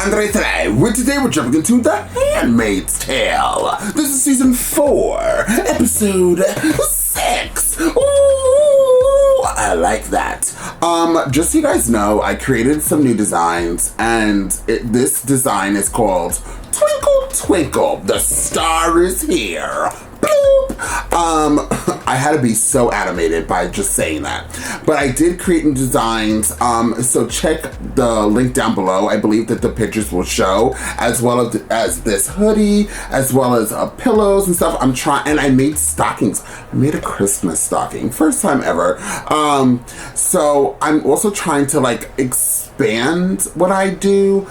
Andre today. Today we're jumping into The Handmaid's Tale. This is season 4, episode 6. Ooh, I like that. Just so you guys know, I created some new designs, and this design is called Twinkle Twinkle, the star is here. Bloop. I had to be so animated by just saying that. But I did create new designs, so check the link down below. I believe that the pictures will show, as well as this hoodie, as well as pillows and stuff. And I made stockings. I made a Christmas stocking, first time ever. So I'm also trying to like expand what I do.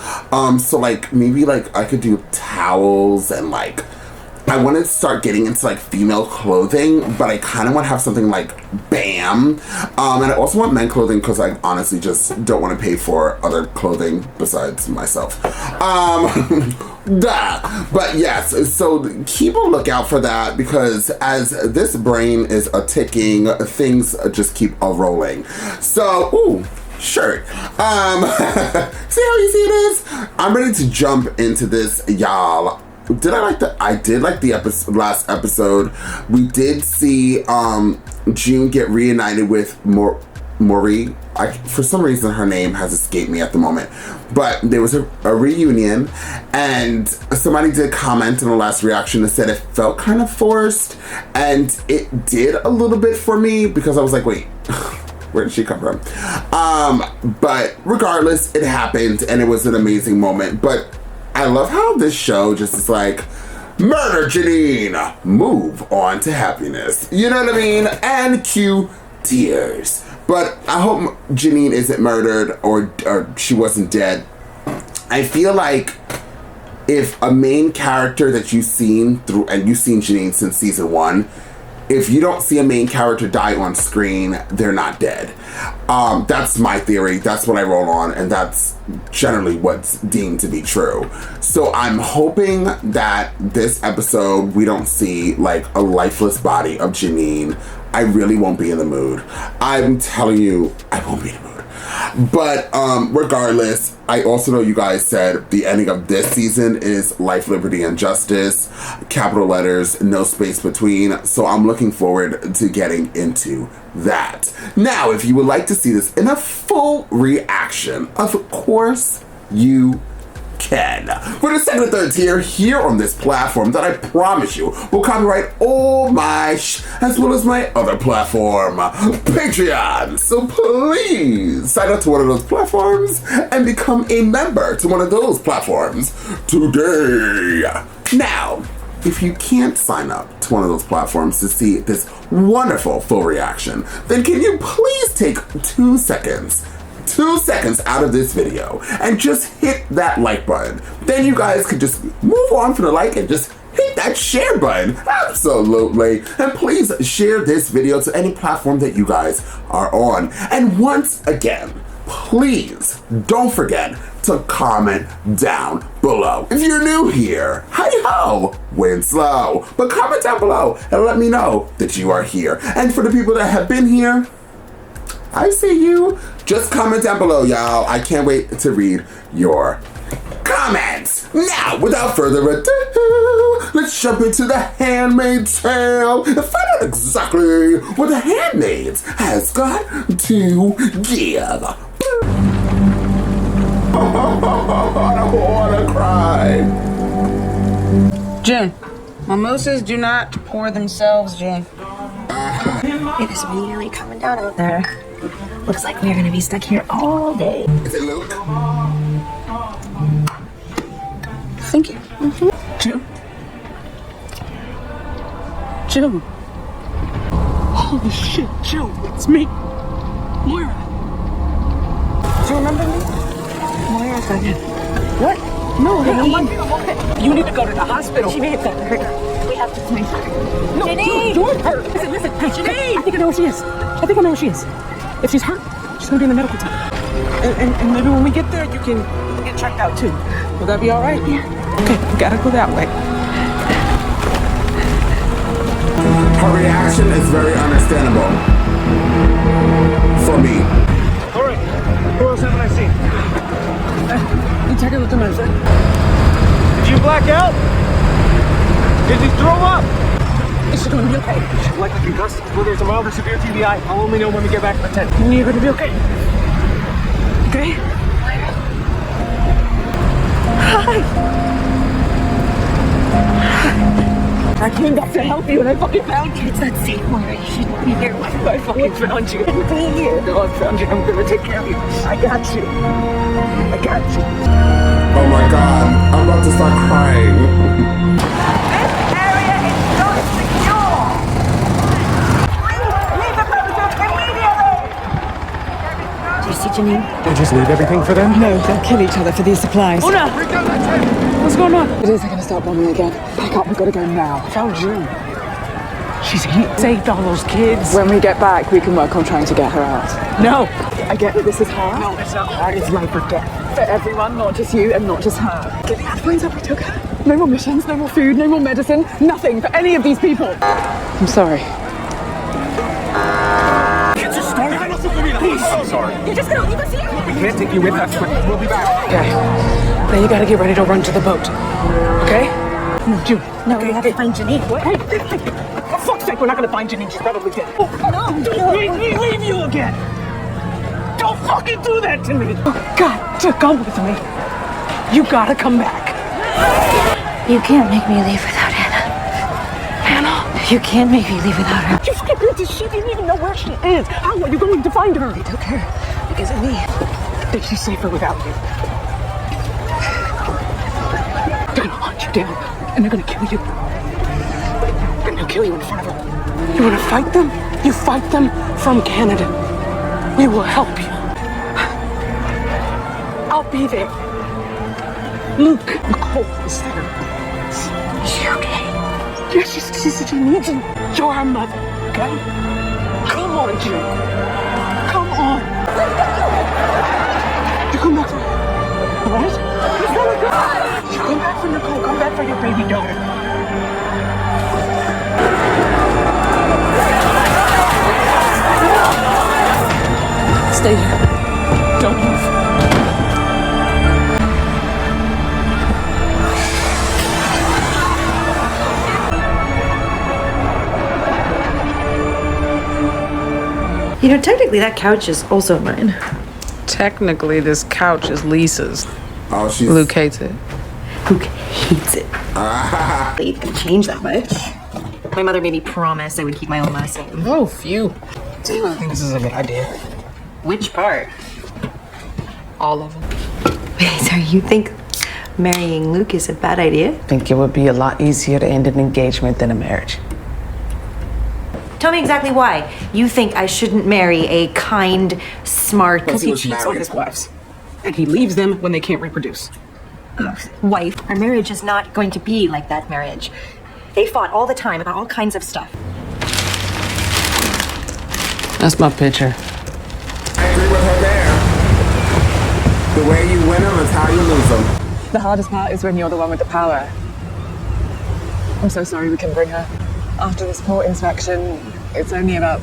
So like maybe like I could do towels and like I want to start getting into like female clothing, but I kind of want to have something like BAM. And I also want men clothing because I honestly just don't want to pay for other clothing besides myself. But yes, so keep a lookout for that, because as this brain is a ticking, things just keep a rolling. So, ooh. Shirt. See how easy it is? I'm ready to jump into this, y'all. I did like the last episode. We did see June get reunited with Maury. For some reason her name has escaped me at the moment. But there was a reunion, and somebody did comment in the last reaction that said it felt kind of forced, and it did a little bit for me, because I was like, wait, where did she come from? But regardless, it happened, and it was an amazing moment. But I love how this show just is like, murder Janine, move on to happiness. You know what I mean? And cue tears. But I hope Janine isn't murdered or she wasn't dead. I feel like if a main character that you've seen and you've seen Janine since season 1, if you don't see a main character die on screen, they're not dead. That's my theory. That's what I roll on, and that's generally what's deemed to be true. So I'm hoping that this episode we don't see like a lifeless body of Janine. I really won't be in the mood. I'm telling you, I won't be in the mood. But regardless, I also know you guys said the ending of this season is life, liberty, and justice. Capital letters, no space between. So I'm looking forward to getting into that. Now, if you would like to see this in a full reaction, of course you can. For the second and third tier here on this platform that I promise you will copyright all my as well as my other platform, Patreon. So please sign up to one of those platforms and become a member to one of those platforms today. Now, if you can't sign up to one of those platforms to see this wonderful full reaction, then can you please take 2 seconds out of this video and just hit that like button. Then you guys could just move on from the like and just hit that share button. Absolutely. And please share this video to any platform that you guys are on. And once again, please don't forget to comment down below. If you're new here, hi-ho, win slow. But comment down below and let me know that you are here. And for the people that have been here, I see you. Just comment down below, y'all. I can't wait to read your comments. Now, without further ado, let's jump into The Handmaid's Tale and find out exactly what The Handmaids has got to give. I don't want to cry. June, mimosas do not pour themselves, June. It is really coming down out there. Looks like we're gonna be stuck here all day. Is it Luke? Thank you. June. June. Holy shit, June, it's me. Moira. Do you remember me? Moira's gonna. What? No, I'm okay. You need to go to the hospital. She may have gotten hurt. We have to find her. No, Janine! don't hurt. Listen. Hey, Janine! I think I know where she is. If she's hurt, she's gonna be in the medical team. And maybe when we get there, you can get checked out too. Will that be all right? Yeah. Okay, we gotta go that way. Her reaction is very understandable. For me. All right. Who else haven't I seen? Detective Samantha. Did you black out? Did you throw up? Is she going to be okay? She's likely concussed. Whether it's a mild or severe TBI, I'll only know when we get back to the tent. You're going to be okay. Okay? Hi. I came back to help you and I fucking found you. It's not safe, Moira. You shouldn't be here. I fucking found you. Be here. No, I found you. I'm gonna take care of you. I got you. I got you. Oh my god, I'm about to start crying. This area is not secure. Leave the premises immediately. Do you see Janine? We'll just leave everything for them? No, they'll kill each other for these supplies. Una! Bring down that tent! What's going on? It is gonna start bombing again. Pack up, we've got to go now. Found June. She's saved all those kids. When we get back, we can work on trying to get her out. No! I get that this is hard. No, it's not hard. It's life or death. For everyone, not just you and not just her. Get the Handmaids up, we took her. No more missions, no more food, no more medicine, nothing for any of these people. I'm sorry. It's a story. Please. I'm sorry. You're just gonna leave us here? We can't take you with us, but we'll be back. Okay. Now you gotta get ready to run to the boat. Okay? No, June. No, we have to find Janine. What? Hey, for fuck's sake, we're not gonna find Janine. She's probably dead. No, Don't make me leave you again. Don't fucking do that to me. Oh, God, to come with me. You gotta come back. You can't make me leave without Hannah. Hannah? You can't make me leave without her. You scared this. She didn't even know where she is. How are you going to find her? They took her because of me. Think she's safer without you. They're gonna hunt you down, and they're gonna kill you. And they'll kill you in front of her. You wanna fight them? You fight them from Canada. We will help you. I'll be there. Luke, Nicole is there. Is she okay? Yes, she needs you. You're her mother, okay? Come on, June. Come on. You come back for her, all right? You come back for Nicole. Come back for your baby daughter. Stay here. Don't move. You know, technically that couch is also mine. Technically, this couch is Lisa's. Oh, she's... Luke hates it. Luke hates it. They can change that much. My mother made me promise I would keep my own last name. Oh, phew. I think this is a good idea. Which part? All of them. Wait, so you think marrying Luke is a bad idea? I think it would be a lot easier to end an engagement than a marriage. Tell me exactly why you think I shouldn't marry a kind, smart... Because he cheats on his wives. And he leaves them when they can't reproduce. wife. Our marriage is not going to be like that marriage. They fought all the time about all kinds of stuff. That's my picture. I agree with her there. The way you win them is how you lose them. The hardest part is when you're the one with the power. I'm so sorry we couldn't bring her. After this port inspection, it's only about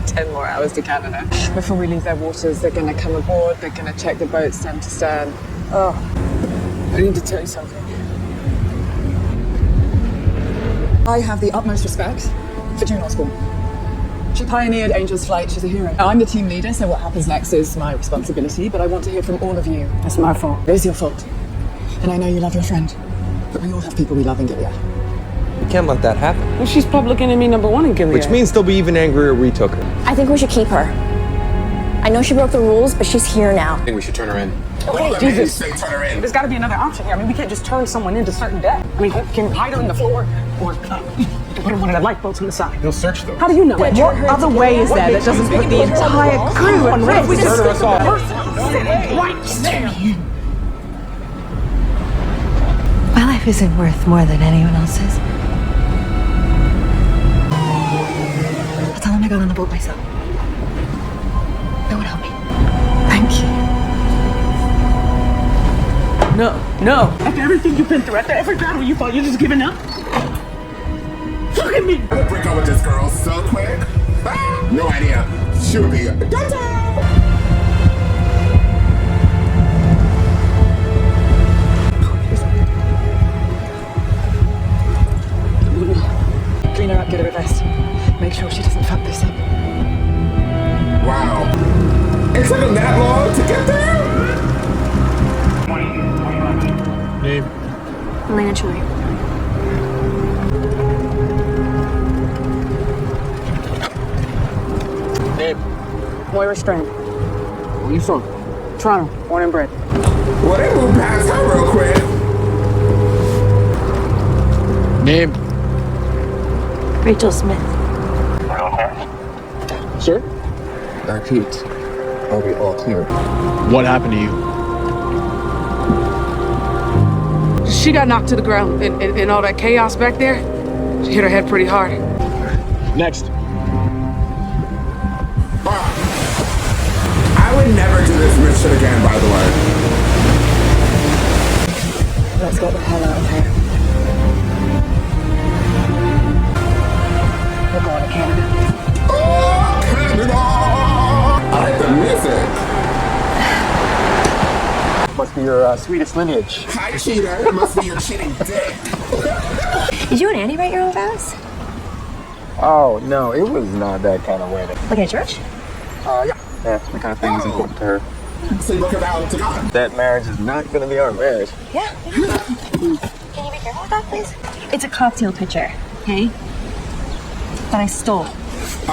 10 more hours to Canada. Before we leave their waters, they're gonna come aboard, they're gonna check the boat stem to stern. Oh, I need to tell you something. I have the utmost respect for June Osborne. She pioneered Angel's flight, she's a hero. Now, I'm the team leader, so what happens next is my responsibility, but I want to hear from all of you. It's my fault. It is your fault. And I know you love your friend, but we all have people we love in Gilead. We can't let that happen. Well, she's public enemy #1 in Gilead. Which means they'll be even angrier we took her. I think we should keep her. I know she broke the rules, but she's here now. I think we should turn her in. Okay, Jesus. There's got to be another option here. I mean, we can't just turn someone into certain death. I mean, we can hide her in the floor, or put her in one of the lifeboats on the side. They'll search them. How do you know? What other way is there that doesn't put the entire crew at risk? We just Murder us all. My life isn't worth more than anyone else's. I'll tell him I got on the boat myself. No one help me. Thank you. No. After everything you've been through, after every battle you fought, you're just giving up? Look at me! We'll break up with this girl so quick. Ah, no idea. She'll be It took him that long to get there? Name? Elena Choi. Name? Moira Strand. Where you from? Toronto, born and bred. Well, they moved past her real quick. Name? Rachel Smith. Sir? I repeat, are we all clear? What happened to you? She got knocked to the ground in all that chaos back there. She hit her head pretty hard. Next. I would never do this mission again, by the way. Let's get the hell out of here. We're going to Canada. Oh, Canada! I like the music. Must be your Swedish lineage. Hi, cheater. It must be your cheating dick. Did you and Andy write your own vows? Oh, no, it was not that kind of wedding. Like at church? Yeah, that kind of thing is important to her. So you book it out to God. That marriage is not going to be our marriage. Yeah. Can you be careful with that, please? It's a cocktail pitcher, okay? That I stole. I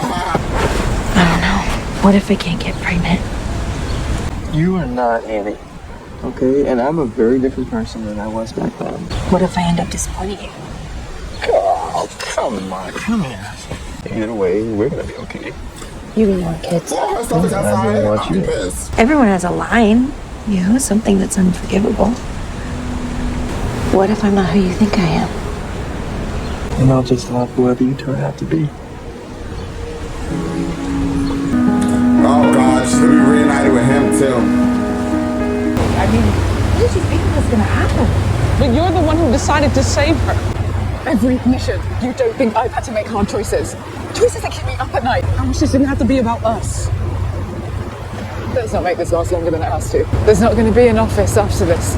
don't know. What if I can't get pregnant? You are not Annie. Okay, and I'm a very different person than I was back then. What if I end up disappointing you? Oh, come on, come here. Either way, we're going to be okay. You really want kids. All her stuff is outside. I want I'll be you. pissed. Everyone has a line, you know, something that's unforgivable. What if I'm not who you think I am? And I'll just love whoever you turn out to be. Oh, God. She's going to be reunited with him, too. I mean, what did you think was gonna happen? But you're the one who decided to save her. Every mission, you don't think I've had to make hard choices. Choices that keep me up at night. I wish this didn't have to be about us. Let's not make this last longer than it has to. There's not going to be an office after this.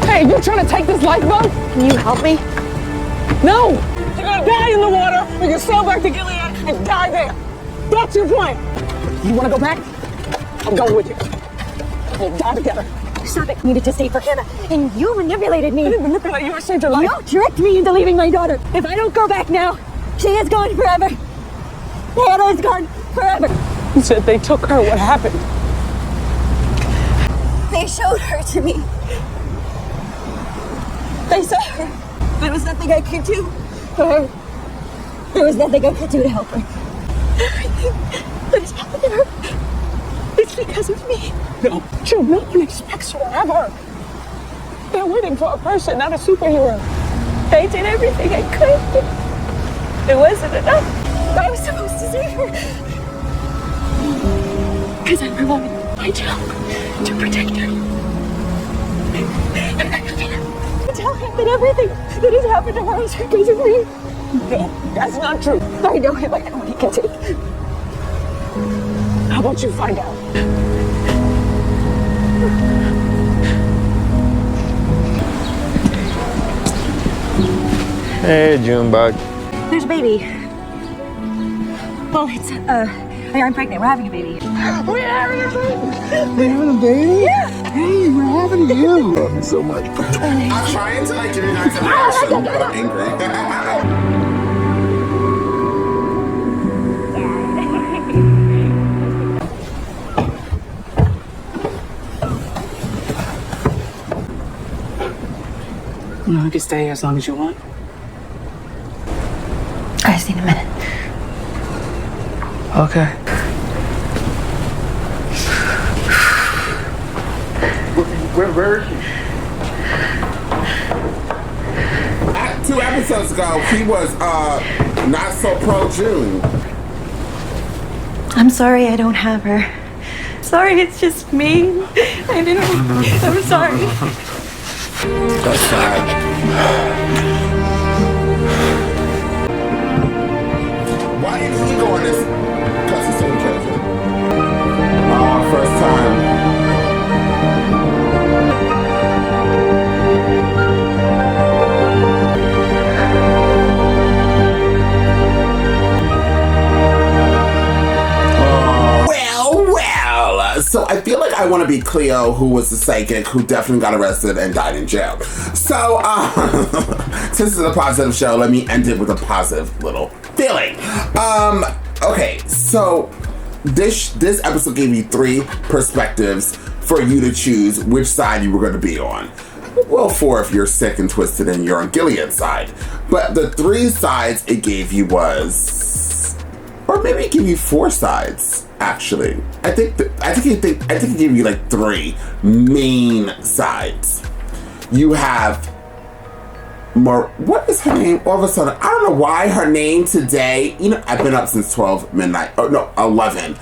Hey, you're trying to take this lifeboat? Can you help me? No! You're gonna die in the water, or you sail back to Gilead and die there. That's your plan. You wanna go back? I'm going with you. We'll die together. Stop it. Needed to stay for Hannah, and you manipulated me. I didn't manipulate you, I saved your life. You tricked me into leaving my daughter. If I don't go back now, she is gone forever. Hannah is gone forever. You said they took her. What happened? They showed her to me. They saw her. There was nothing I could do for her. There was nothing I could do to help her. Everything that has happened to her, it's because of me. No, Joe, no one expects you to have her. They're waiting for a person, not a superhero. I did everything I could. It wasn't enough. I was supposed to save her. Because I wanted my job to protect her. And I can't tell him that everything that has happened to her is because of me. No, that's not true. I know him, I know what he can take. How about you find out? Hey, Junebug. There's a baby. Well, it's, I'm pregnant. We're having a baby. We're having a baby. We're having a baby? Yeah. Hey, we're having you. Love you so much. I'm trying to, like, give you guys a reaction, but I'm angry. You can stay here as long as you want. I just need a minute. Okay. Where is she? 2 episodes ago, he was not so pro June. I'm sorry I don't have her. Sorry, it's just me. I didn't. I'm sorry. That's sad. Why did he go on this? Because he's so careful. First time. I feel like I want to be Cleo, who was the psychic who definitely got arrested and died in jail. So, since this is a positive show, let me end it with a positive little feeling. Okay, so this episode gave you 3 perspectives for you to choose which side you were going to be on. Well, 4 if you're sick and twisted and you're on Gilead's side. But the 3 sides it gave you was, or maybe it gave you 4 sides. Actually, I think it gave you like 3 main sides. You have what is her name? All of a sudden, I don't know why her name today. You know, I've been up since 12 midnight. Oh no, 11,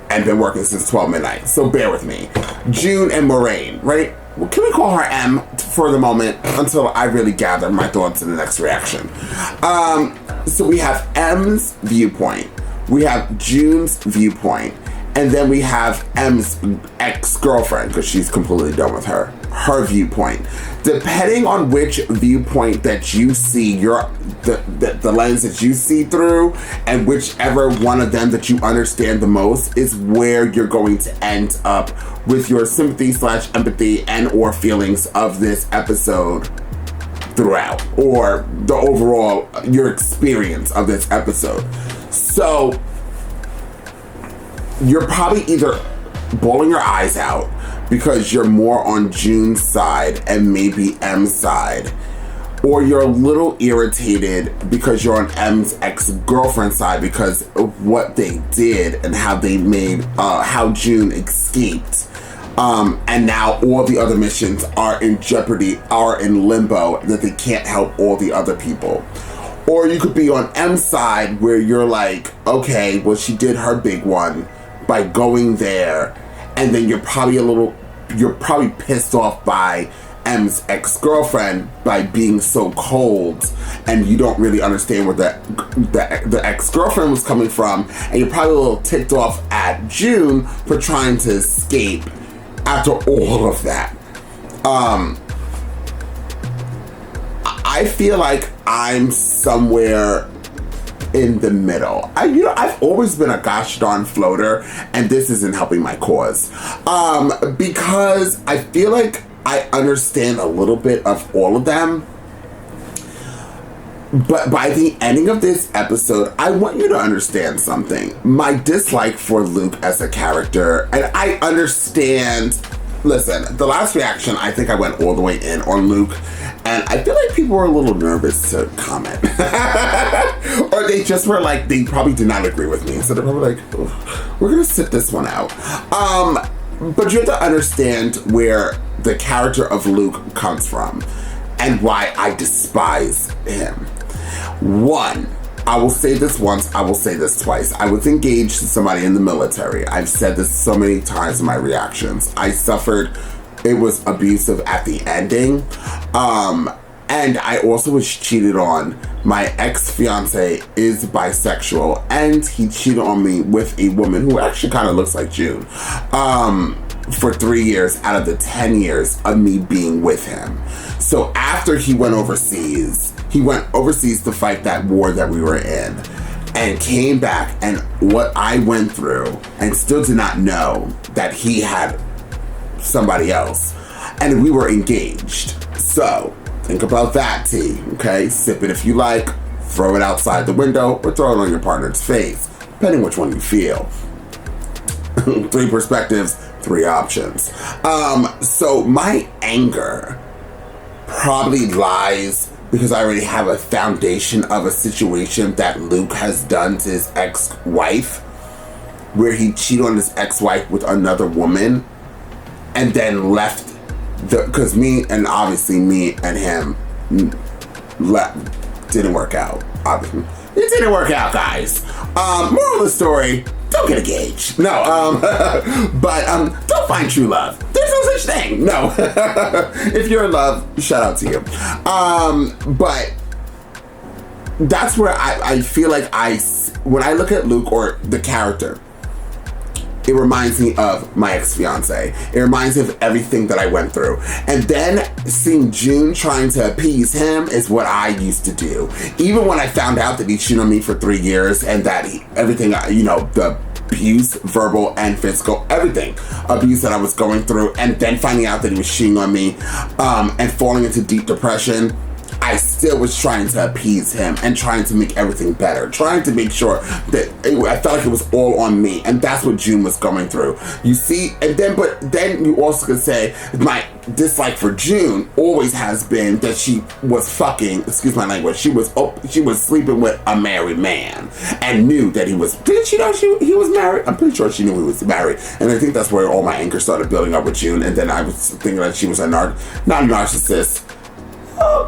and been working since 12 midnight. So bear with me. June and Moraine, right? Well, can we call her M for the moment until I really gather my thoughts in the next reaction? So we have M's viewpoint, we have June's viewpoint, and then we have M's ex-girlfriend, because she's completely done with her viewpoint. Depending on which viewpoint that you see, the lens that you see through, and whichever one of them that you understand the most is where you're going to end up with your sympathy / empathy and or feelings of this episode throughout, or the overall, your experience of this episode. So you're probably either bawling your eyes out because you're more on June's side and maybe M's side, or you're a little irritated because you're on M's ex-girlfriend's side because of what they did and how they made, how June escaped. And now all the other missions are in jeopardy, are in limbo, that they can't help all the other people. Or you could be on M's side where you're like, okay, well, she did her big one by going there, and then you're probably pissed off by M's ex-girlfriend by being so cold, and you don't really understand where the ex-girlfriend was coming from, and you're probably a little ticked off at June for trying to escape after all of that. I feel like I'm somewhere in the middle. I've always been a gosh darn floater, and this isn't helping my cause. Because I feel like I understand a little bit of all of them. But by the ending of this episode, I want you to understand something. My dislike for Luke as a character, and I understand, listen, the last reaction, I think I went all the way in on Luke, and I feel like people were a little nervous to comment. Or they just were like, they probably did not agree with me. So they're probably like, oh, we're gonna sit this one out. But you have to understand where the character of Luke comes from and why I despise him. One, I will say this once, I will say this twice. I was engaged to somebody in the military. I've said this so many times in my reactions. I suffered, it was abusive at the ending. And I also was cheated on. My ex-fiance is bisexual, and he cheated on me with a woman who actually kind of looks like June, for 3 years out of the 10 years of me being with him. So after he went overseas to fight that war that we were in, and came back, and what I went through, and still did not know that he had somebody else, and we were engaged. So think about that, T, okay? Sip it if you like, throw it outside the window, or throw it on your partner's face, depending which one you feel. 3 perspectives, 3 options. So my anger probably lies because I already have a foundation of a situation that Luke has done to his ex-wife, where he cheated on his ex-wife with another woman, and then left because me and him didn't work out. It didn't work out, guys. Moral of the story, don't get engaged. No, but don't find true love. There's no such thing. No. If you're in love, shout out to you. But that's where I feel like when I look at Luke or the character, it reminds me of my ex-fiance. It reminds me of everything that I went through. And then seeing June trying to appease him is what I used to do. Even when I found out that he cheated on me for 3 years and that everything, the abuse, verbal and physical, everything. Abuse that I was going through, and then finding out that he was cheating on me, and falling into deep depression. I still was trying to appease him and trying to make everything better, trying to make sure that I felt like it was all on me, and that's what June was going through. You see, but then you also could say my dislike for June always has been that she was fucking, excuse my language, she was sleeping with a married man and knew that he was. Didn't she know he was married? I'm pretty sure she knew he was married, and I think that's where all my anger started building up with June. And then I was thinking that she was not a narcissist.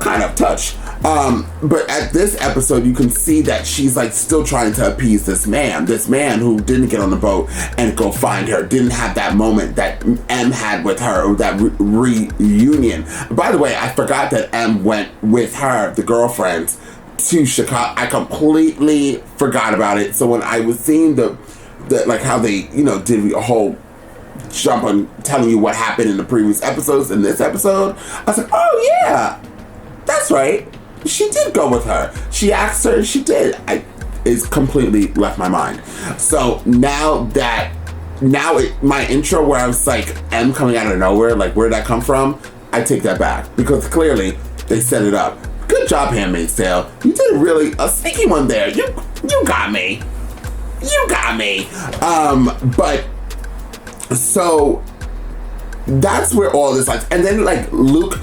Kind of touch. But at this episode, you can see that she's like still trying to appease this man who didn't get on the boat and go find her, didn't have that moment that M had with her, or that reunion. By the way, I forgot that M went with her, the girlfriend, to Chicago. I completely forgot about it. So when I was seeing the like how they, did a whole jump on telling you what happened in the previous episodes, in this episode, I was like, oh yeah, that's right, she did go with her. She asked her, she did. It's completely left my mind. So my intro where I was like, M coming out of nowhere, like where'd that come from? I take that back, because clearly they set it up. Good job, Handmaid's Tale. You did really a sneaky one there. You got me. But so that's where all this like, and then like Luke,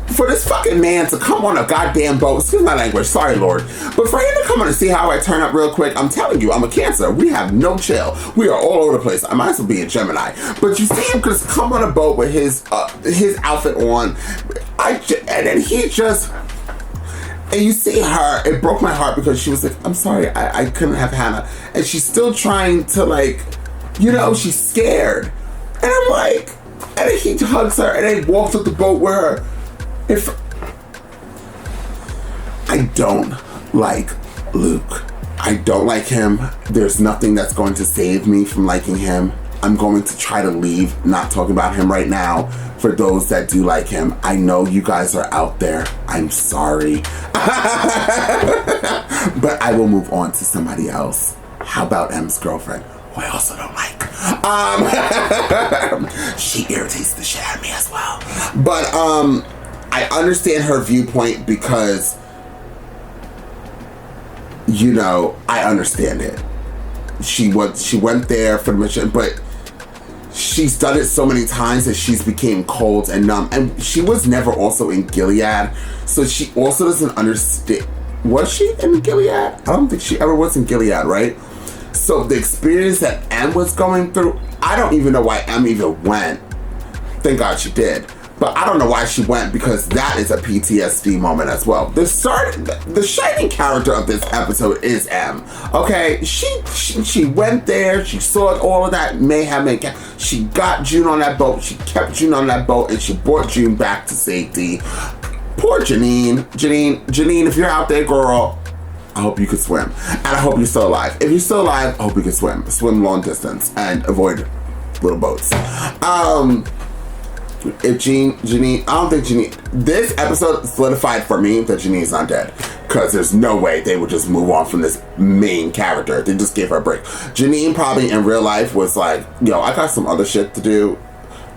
for this fucking man to come on a goddamn boat, excuse my language, sorry Lord, but for him to come on and see how I turn up real quick, I'm telling you, I'm a Cancer. We have no chill. We are all over the place. I might as well be a Gemini. But you see him just come on a boat with his outfit on, and then he just. And you see her, it broke my heart, because she was like, I'm sorry, I couldn't have Hannah. And she's still trying to like, she's scared. And I'm like, and then he hugs her and then walks up the boat with her. I don't like Luke. I don't like him. There's nothing that's going to save me from liking him. I'm going to try to leave, not talking about him right now. For those that do like him, I know you guys are out there. I'm sorry. But I will move on to somebody else. How about M's girlfriend, who I also don't like? She irritates the shit out of me as well. But I understand her viewpoint, because I understand it. She went there for the mission, but she's done it so many times that she's became cold and numb. And she was never also in Gilead, so she also doesn't understand. Was she in Gilead? I don't think she ever was in Gilead, right? So the experience that M was going through, I don't even know why M even went. Thank God she did. But I don't know why she went, because that is a PTSD moment as well. The shining character of this episode is M. Okay, she went there, she saw all of that mayhem, and she got June on that boat, she kept June on that boat, and she brought June back to safety. Poor Janine, if you're out there, girl, I hope you can swim. And I hope you're still alive. If you're still alive, I hope you can swim. Swim long distance and avoid little boats. If Janine, I don't think Janine, this episode solidified for me that Janine's not dead, because there's no way they would just move on from this main character. They just gave her a break. Janine probably in real life was like, yo, I got some other shit to do.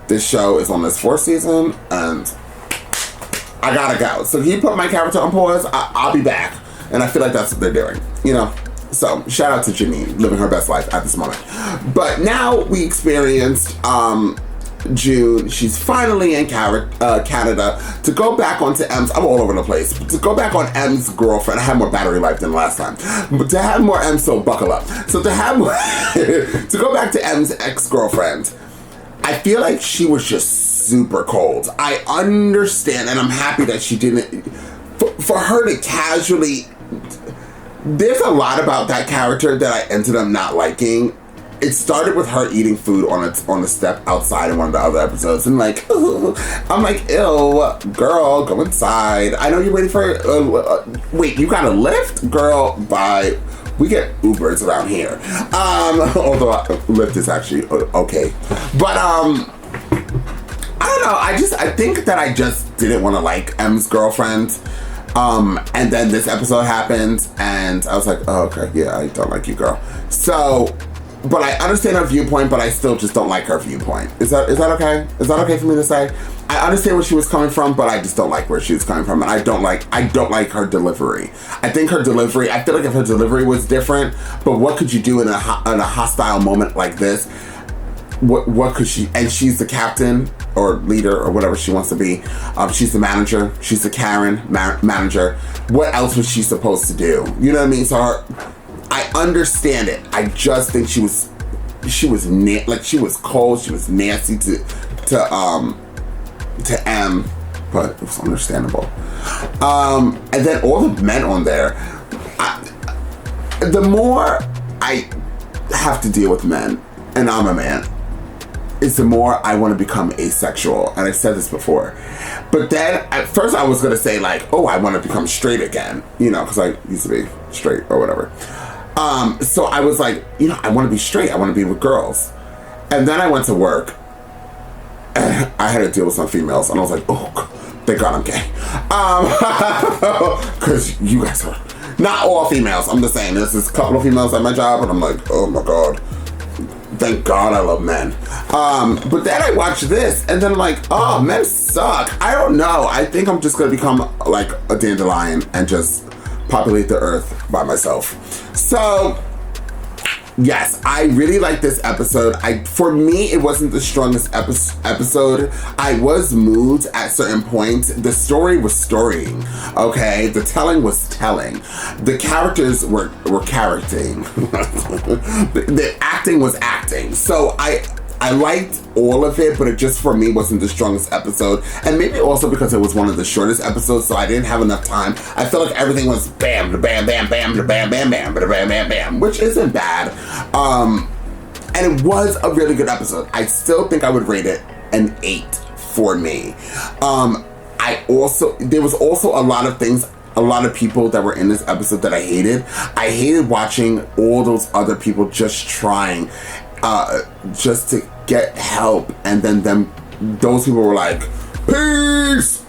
This show is on this 4th season, and I gotta go. So he put my character on pause. I'll be back. And I feel like that's what they're doing, So shout out to Janine, living her best life at this moment. But now we experienced June. She's finally in Canada to go back onto M's. I'm all over the place. To go back on M's girlfriend. I had more battery life than last time. But to have more M, so buckle up. So to have more, to go back to M's ex-girlfriend, I feel like she was just super cold. I understand, and I'm happy that she didn't. For her to casually, there's a lot about that character that I ended up not liking. It started with her eating food on a step outside in one of the other episodes, and like, I'm like, ew, girl, go inside. I know you're waiting for. Wait, you got a lift, girl? Bye. We get Ubers around here. Although Lyft is actually okay, but I don't know. I think that I just didn't want to like M's girlfriend. And then this episode happened, and I was like, oh, okay, yeah, I don't like you, girl. So, but I understand her viewpoint, but I still just don't like her viewpoint. Is that okay? Is that okay for me to say? I understand where she was coming from, but I just don't like where she was coming from, and I don't like her delivery. I think her delivery, I feel like if her delivery was different, but what could you do in a hostile moment like this? What could she, and she's the captain or leader or whatever she wants to be. She's the manager. She's the Karen manager. What else was she supposed to do? You know what I mean? So I understand it. I just think she was cold. She was nasty to M, but it was understandable. And then all the men on there, the more I have to deal with men, and I'm a man, is the more I want to become asexual. And I've said this before. But then, at first I was going to say like, oh, I want to become straight again, you know, because I used to be straight or whatever. So I was like, you know, I want to be straight. I want to be with girls. And then I went to work. And I had to deal with some females. And I was like, oh, thank God I'm gay. Because you guys are not all females. I'm just saying, there's this couple of females at my job. And I'm like, oh my God. Thank God I love men. But then I watched this and then I'm like, oh, men suck. I don't know. I think I'm just going to become like a dandelion and just populate the earth by myself. So, yes, I really like this episode. For me, it wasn't the strongest episode. I was moved at certain points. The story was storying, okay? The telling was telling. The characters were characting. The acting was acting. So I liked all of it, but it just, for me, wasn't the strongest episode. And maybe also because it was one of the shortest episodes, so I didn't have enough time. I felt like everything was bam, da bam, bam, bam, da bam, bam, bam, da bam, bam, bam, which isn't bad. And it was a really good episode. I still think I would rate it an 8 for me. There was also a lot of things, a lot of people that were in this episode that I hated. I hated watching all those other people just trying just to get help, and then those people were like, peace,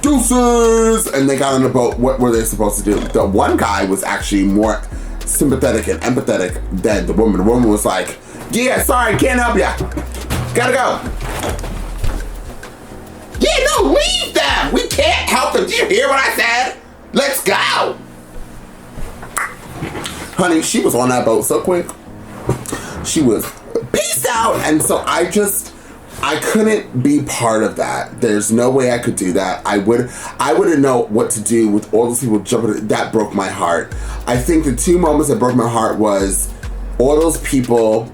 deuces, and they got on the boat. What were they supposed to do? The one guy was actually more sympathetic and empathetic than the woman. The woman was like, yeah, sorry, can't help ya, gotta go. Yeah, no, leave them, we can't help them. Did you hear what I said? Let's go. Honey, she was on that boat so quick. She was peace out. And so I couldn't be part of that. There's no way I could do that. I wouldn't know what to do with all those people jumping. That broke my heart. I think the two moments that broke my heart was all those people,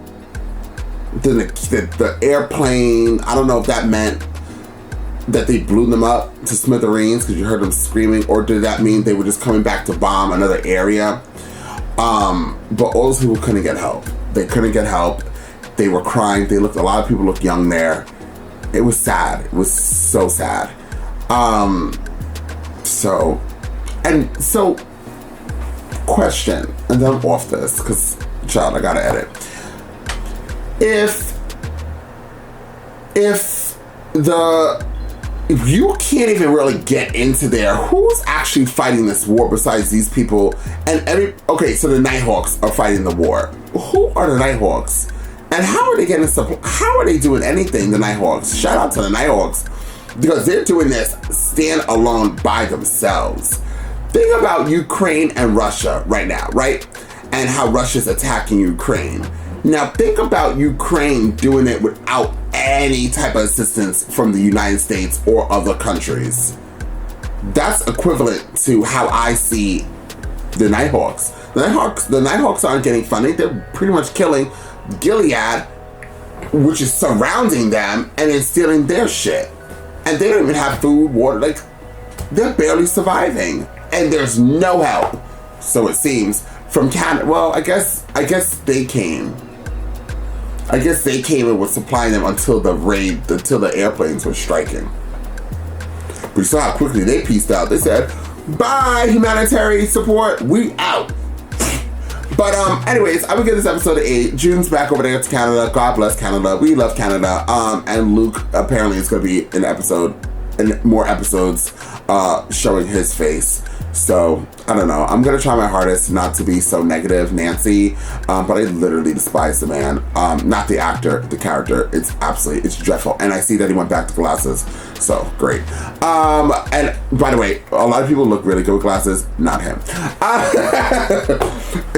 the airplane. I don't know if that meant that they blew them up to smithereens because you heard them screaming, or did that mean they were just coming back to bomb another area? But all those people couldn't get help. They couldn't get help. They were crying. A lot of people looked young there. It was sad. It was so sad. So, question, and then I'm off this, because, child, I gotta edit. If you can't even really get into there, who's actually fighting this war besides these people? Okay, so the Nighthawks are fighting the war. Who are the Nighthawks? And how are they getting support? How are they doing anything, the Nighthawks? Shout out to the Nighthawks, because they're doing this stand alone by themselves. Think about Ukraine and Russia right now, right? And how Russia's attacking Ukraine. Now think about Ukraine doing it without any type of assistance from the United States or other countries. That's equivalent to how I see the Nighthawks. The Nighthawks aren't getting funding. They're pretty much killing Gilead, which is surrounding them, and then stealing their shit. And they don't even have food, water. Like, they're barely surviving, and there's no help. So it seems from Canada. Well, I guess they came. I guess they came and were supplying them until the airplanes were striking. But you saw how quickly they pieced out. They said, bye, humanitarian support, we out. But anyways, I would give this episode an 8. June's back over there to Canada. God bless Canada. We love Canada. And Luke apparently is going to be in more episodes showing his face. So, I don't know. I'm going to try my hardest not to be so negative, Nancy. But I literally despise the man. Not the actor, the character. It's dreadful. And I see that he went back to glasses. So, great. And by the way, a lot of people look really good with glasses. Not him.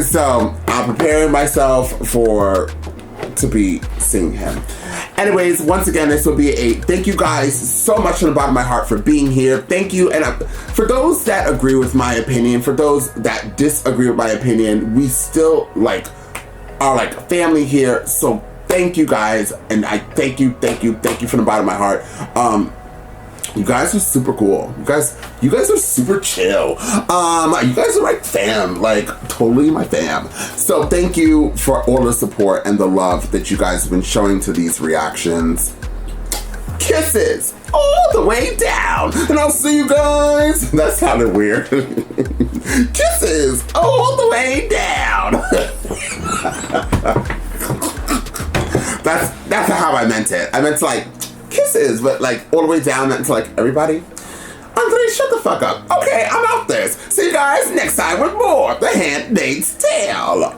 So, I'm preparing myself to be seeing him. Anyways, once again, this will be a thank you guys so much from the bottom of my heart for being here. Thank you. And for those that agree with my opinion, for those that disagree with my opinion, we still are family here. So thank you guys. And I thank you from the bottom of my heart. You guys are super cool. You guys are super chill. You guys are my fam, totally my fam. So thank you for all the support and the love that you guys have been showing to these reactions. Kisses all the way down. And I'll see you guys. That sounded weird. Kisses all the way down. That's how I meant it. I meant kisses, but all the way down to everybody. Andre, shut the fuck up. Okay, I'm out this. See you guys next time with more The Handmaid's Tale.